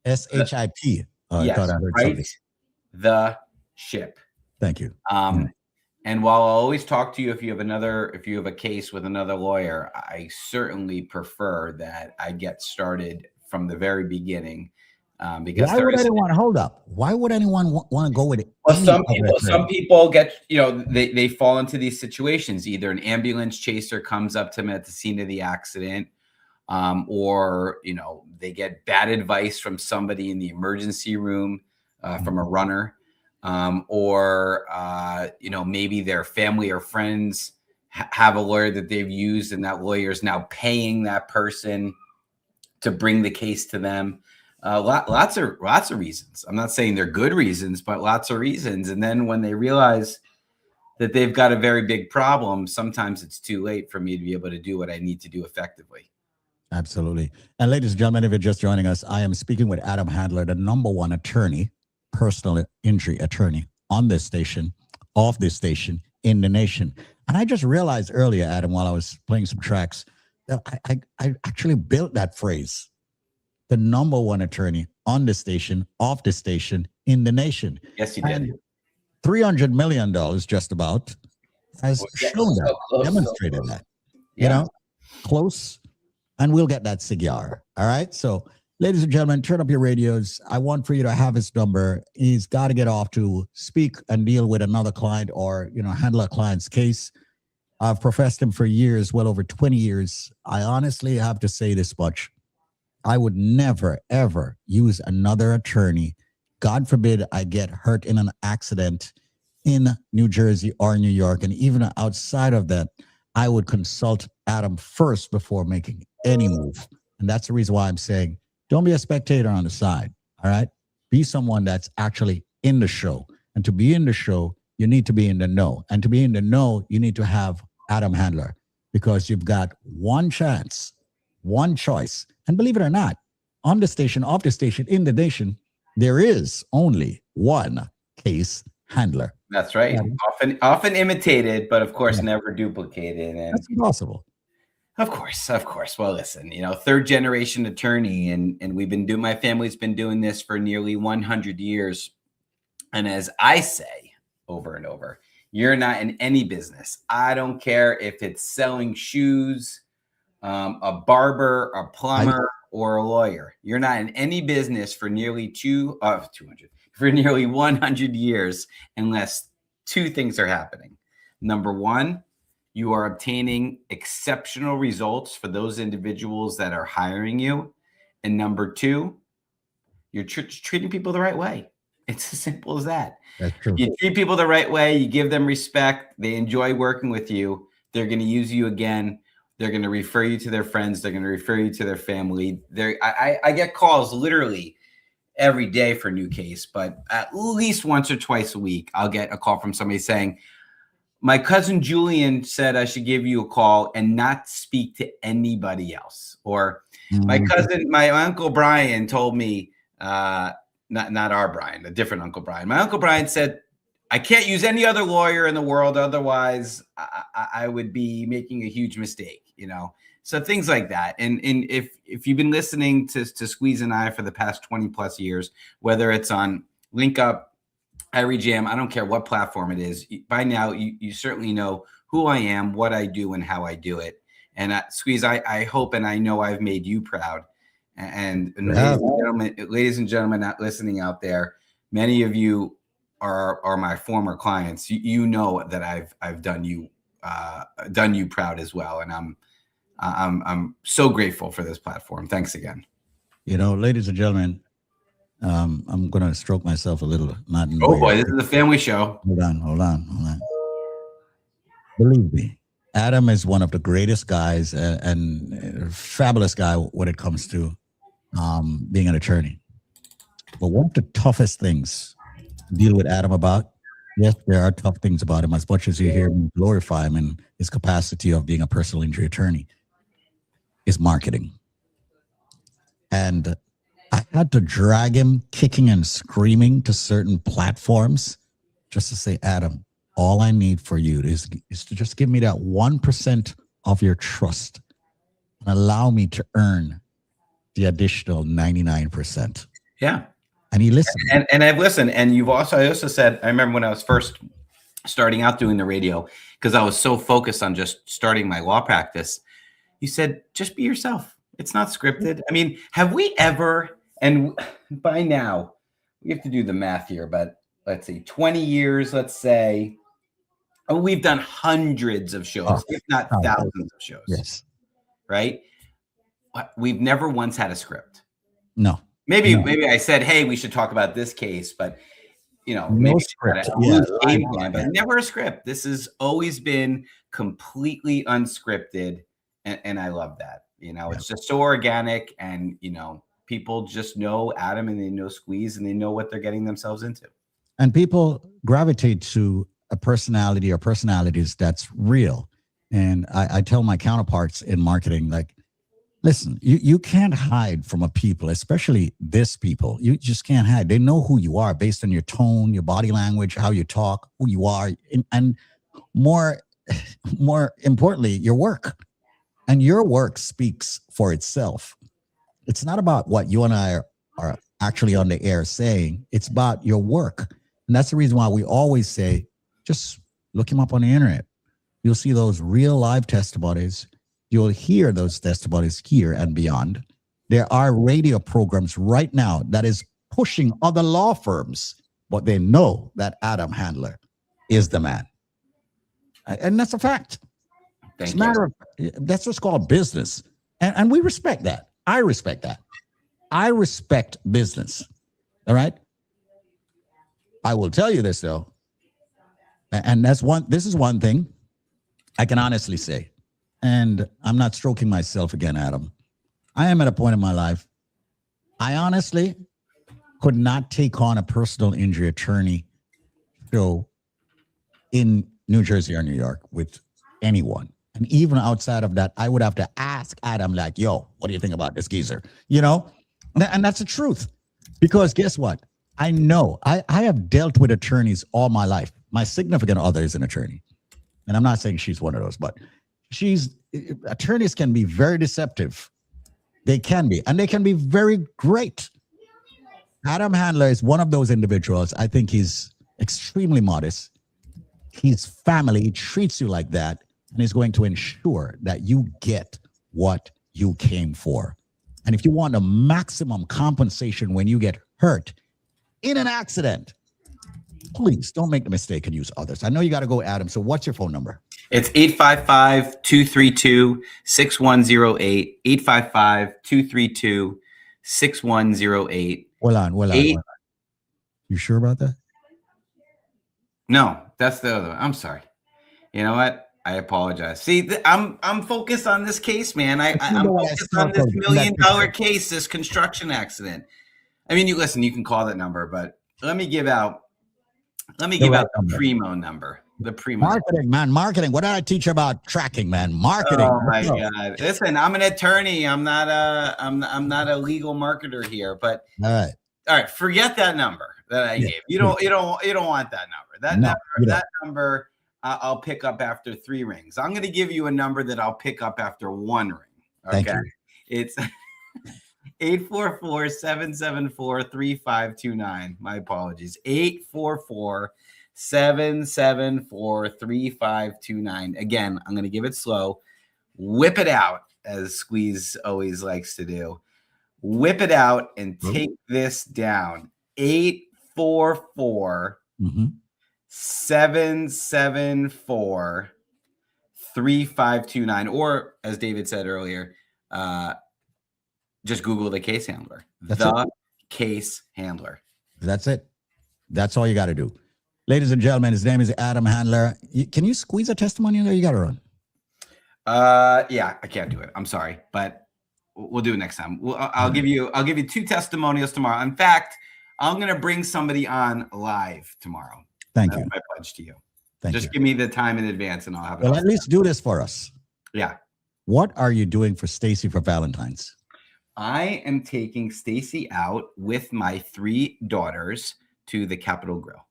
SHIP. I Yes, thought I heard right. something. The ship. Thank you. And while I'll always talk to you if you have a case with another lawyer, I certainly prefer that I get started from the very beginning. Because why would anyone hold up? Why would anyone want to go with it? Well, some people get, they fall into these situations. Either an ambulance chaser comes up to them at the scene of the accident, or they get bad advice from somebody in the emergency room, from a runner, or maybe their family or friends have a lawyer that they've used, and that lawyer is now paying that person to bring the case to them. Lots of reasons. I'm not saying they're good reasons, but lots of reasons. And then when they realize that they've got a very big problem, sometimes it's too late for me to be able to do what I need to do effectively. Absolutely. And ladies and gentlemen, if you're just joining us, I am speaking with Adam Handler, the #1 attorney, personal injury attorney on this station, off this station, in the nation. And I just realized earlier, Adam, while I was playing some tracks, that I actually built that phrase. The #1 attorney on the station, off the station, in the nation. Yes, you did. $300 million just about has shown that, demonstrated that. Close. And we'll get that cigar. All right. So, ladies and gentlemen, turn up your radios. I want for you to have his number. He's got to get off to speak and deal with another client or, handle a client's case. I've professed him for years, well over 20 years. I honestly have to say this much. I would never, ever use another attorney. God forbid I get hurt in an accident in New Jersey or New York. And even outside of that, I would consult Adam first before making any move. And that's the reason why I'm saying, don't be a spectator on the side. All right. Be someone that's actually in the show. And to be in the show, you need to be in the know. And to be in the know, you need to have Adam Handler, because you've got one chance, one choice. And believe it or not, on the station, off the station, in the nation, there is only one case handler. That's right. Often imitated, but of course never duplicated. And that's impossible. Of course. Well, listen, third generation attorney, and my family's been doing this for nearly 100 years. And as I say over and over, you're not in any business. I don't care if it's selling shoes, a barber, a plumber, or a lawyer. You're not in any business for nearly 100 years unless two things are happening. Number one, you are obtaining exceptional results for those individuals that are hiring you. And number two, you're treating people the right way. It's as simple as that. That's true. You treat people the right way. You give them respect. They enjoy working with you. They're going to use you again. They're going to refer you to their friends. They're going to refer you to their family. I get calls literally every day for a new case, but at least once or twice a week, I'll get a call from somebody saying, my cousin Julian said I should give you a call and not speak to anybody else. Or my Uncle Brian told me, not our Brian, a different Uncle Brian. My Uncle Brian said, I can't use any other lawyer in the world. Otherwise, I would be making a huge mistake, So things like that. And if you've been listening to Squeeze and I for the past 20 plus years, whether it's on Link Up, iRejam, I don't care what platform it is, by now you certainly know who I am, what I do, and how I do it. And Squeeze, I hope and I know I've made you proud. And ladies and gentlemen not listening out there, many of you are my former clients. You know that I've done you proud as well, and I'm so grateful for this platform. Thanks again. Ladies and gentlemen, I'm gonna stroke myself a little. Boy, this is a family show. Hold on. Believe me, Adam is one of the greatest guys and fabulous guy when it comes to being an attorney. But one of the toughest things to deal with Adam about, yes, there are tough things about him, as much as you hear me glorify him in his capacity of being a personal injury attorney, is marketing. And I had to drag him kicking and screaming to certain platforms just to say, Adam, all I need for you is to just give me that 1% of your trust and allow me to earn the additional 99%. Yeah. And he listened. And I've listened. And I also said, I remember when I was first starting out doing the radio, because I was so focused on just starting my law practice. You said, just be yourself. It's not scripted. I mean, have we ever, and by now, we have to do the math here, but let's see, 20 years, let's say, we've done hundreds of shows, if not thousands of shows. Yes. Right? We've never once had a script. No. Maybe I said, hey, we should talk about this case, but no script. But never a script. This has always been completely unscripted, and I love that. It's just so organic, and people just know Adam and they know Squeeze and they know what they're getting themselves into. And people gravitate to a personality or personalities that's real. And I tell my counterparts in marketing, like, listen, you can't hide from a people, especially this people. You just can't hide. They know who you are based on your tone, your body language, how you talk, who you are, and more importantly, your work. And your work speaks for itself. It's not about what you and I are actually on the air saying. It's about your work. And that's the reason why we always say, just look him up on the internet. You'll see those real live testimonies. You'll hear those testimonies here and beyond. There are radio programs right now that is pushing other law firms, but they know that Adam Handler is the man. And that's a fact. That's what's called business. And we respect that. I respect that. I respect business. All right. I will tell you this, though. And this is one thing I can honestly say. And I'm not stroking myself again, Adam. I am at a point in my life, I honestly could not take on a personal injury attorney show in New Jersey or New York with anyone. And even outside of that, I would have to ask Adam, like, yo, what do you think about this geezer? And that's the truth. Because guess what? I know I have dealt with attorneys all my life. My significant other is an attorney. And I'm not saying she's one of those, but attorneys can be very deceptive. They can be, and they can be very great. Adam Handler is one of those individuals. I think he's extremely modest. His family treats you like that, and is going to ensure that you get what you came for. And if you want the maximum compensation when you get hurt in an accident, please don't make the mistake and use others. I know you got to go, Adam. So what's your phone number? It's 855-232-6108. 855-232-6108. Hold on. You sure about that? No, that's the other one. I'm sorry. You know what? I apologize. See, I'm focused on this case, man. I'm focused on this $1 million case, this construction accident. I mean, you can call that number, but let me give out the primo number. The primo marketing, man. Marketing. What did I teach you about tracking, man? Marketing. Oh my God. Listen, I'm an attorney. I'm not a legal marketer here, but all right. Forget that number that I gave. You don't want that number. That number I'll pick up after 3 rings. I'm going to give you a number that I'll pick up after 1 ring. Okay. Thank you. It's 844-774-3529. My apologies. 844-774-3529. Again, I'm going to give it slow. Whip it out, as Squeeze always likes to do. Whip it out and take this down. 844 774-3529. Or, as David said earlier, just Google the case handler. Case handler. That's it. That's all you got to do. Ladies and gentlemen, his name is Adam Handler. Can you squeeze a testimony in there? You got to run. Yeah, I can't do it. I'm sorry, but we'll do it next time. I'll give you 2 testimonials tomorrow. In fact, I'm going to bring somebody on live tomorrow. Thank you. That's my pledge to you. Thank you. Just give me the time in advance and I'll have it. Well, at least do this for us. Yeah. What are you doing for Stacy for Valentine's? I am taking Stacy out with my 3 daughters to the Capitol Grill.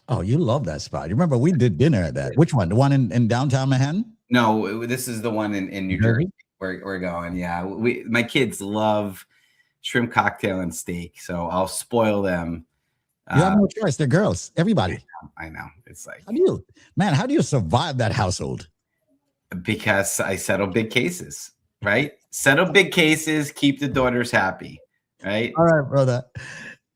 Oh, you love that spot. You remember we did dinner at that. Which one? The one in downtown Manhattan? No, this is the one in New Jersey. We're going. Yeah. My kids love shrimp cocktail and steak. So I'll spoil them. You have no choice. They're girls. Everybody. I know. It's like, how do you survive that household? Because I settle big cases, right? Settle big cases, keep the daughters happy, right? All right, brother.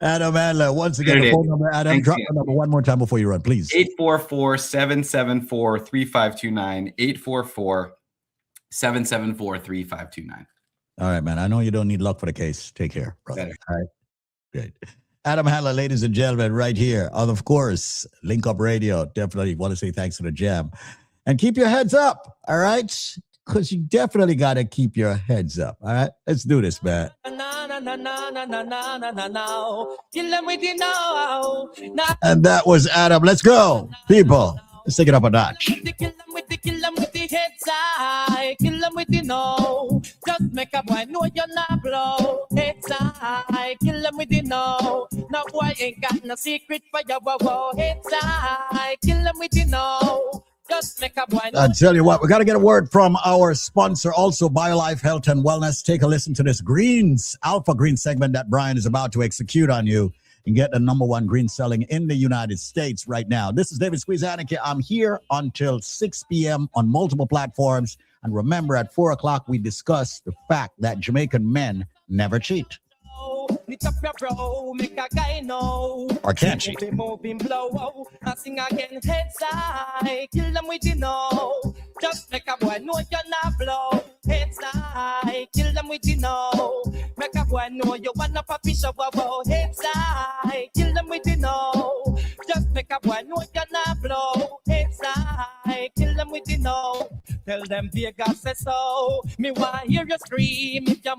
Adam Adler, once again, the phone number. Adam, drop the number one more time before you run, please. 844-774-3529. 844-774-3529. All right, man. I know you don't need luck for the case. Take care, brother. Better. All right. Great. Adam Handler, ladies and gentlemen, right here on, of course, Link Up Radio. Definitely want to say thanks for the jam. And keep your heads up, all right? Because you definitely got to keep your heads up, all right? Let's do this, man. And that was Adam. Let's go, people. Let's take it up a notch. Kill them with the heads high. Kill them with the no. Just make a boy know you're not blow. Heads high. Kill them with the no. No boy ain't got no secret for your wow. Heads high. Kill them with the no. Just make a boy know. I tell you what, we got to get a word from our sponsor, also BioLife Health and Wellness. Take a listen to this Alpha Green segment that Brian is about to execute on you. And get the #1 green selling in the United States right now. This is David Squeeze Annakie. I'm here until 6 p.m. on multiple platforms. And remember, at 4 o'clock, we discuss the fact that Jamaican men never cheat. Or can't cheat. I sing again, heads high, kill them with the no. Just make a boy know you're not blow. Heads high, kill them with the no. Make a boy know you wanna puppy show. Heads high, kill them with the no. Just make a boy know you're not blow. Heads high, kill them with the no. Tell them Vegas says so. Me want hear you scream if you